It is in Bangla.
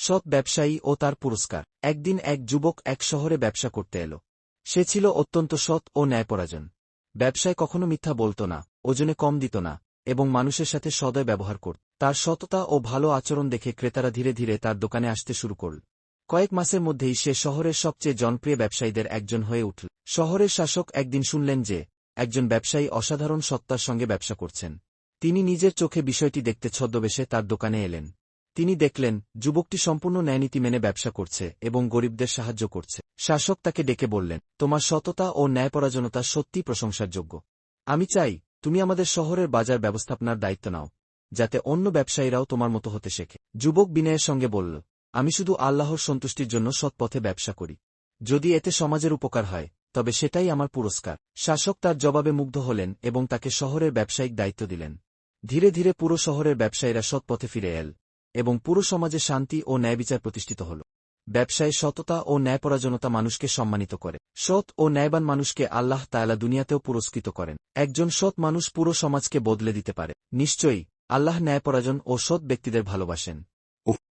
সৎ ব্যবসায়ী ও তার পুরস্কার। একদিন এক যুবক এক শহরে ব্যবসা করতে এল। সে ছিল অত্যন্ত সৎ ও ন্যায়পরায়ণ। ব্যবসায় কখনো মিথ্যা বলত না, ওজনে কম দিত না, এবং মানুষের সাথে সদয় ব্যবহার করত। তার সততা ও ভালো আচরণ দেখে ক্রেতারা ধীরে ধীরে তার দোকানে আসতে শুরু করল। কয়েক মাসের মধ্যেই সে শহরের সবচেয়ে জনপ্রিয় ব্যবসায়ীদের একজন হয়ে উঠল। শহরের শাসক একদিন শুনলেন যে একজন ব্যবসায়ী অসাধারণ সত্তার সঙ্গে ব্যবসা করছেন। তিনি নিজের চোখে বিষয়টি দেখতে ছদ্মবেশে তার দোকানে এলেন। তিনি দেখলেন যুবকটি সম্পূর্ণ ন্যায়নীতি মেনে ব্যবসা করছে এবং গরিবদের সাহায্য করছে। শাসক তাকে ডেকে বললেন, তোমার সততা ও ন্যায়পরায়ণতা সত্যিই প্রশংসার যোগ্য। আমি চাই তুমি আমাদের শহরের বাজার ব্যবস্থাপনার দায়িত্ব নাও, যাতে অন্য ব্যবসায়ীরাও তোমার মতো হতে শেখে। যুবক বিনয়ের সঙ্গে বলল, আমি শুধু আল্লাহর সন্তুষ্টির জন্য সৎ পথে ব্যবসা করি। যদি এতে সমাজের উপকার হয় তবে সেটাই আমার পুরস্কার। শাসক তার জবাবে মুগ্ধ হলেন এবং তাকে শহরের ব্যবসায়িক দায়িত্ব দিলেন। ধীরে ধীরে পুরো শহরের ব্যবসায়ীরা সৎ পথে ফিরে এল এবং পুরো সমাজে শান্তি ও ন্যায়বিচার প্রতিষ্ঠিত হল। ব্যবসায় সততা ও ন্যায়পরায়ণতা মানুষকে সম্মানিত করে। সৎ ও ন্যায়বান মানুষকে আল্লাহ তাআলা দুনিয়াতেও পুরস্কৃত করেন। একজন সৎ মানুষ পুরো সমাজকে বদলে দিতে পারে। নিশ্চয়ই আল্লাহ ন্যায়পরায়ণ ও সৎ ব্যক্তিদের ভালোবাসেন।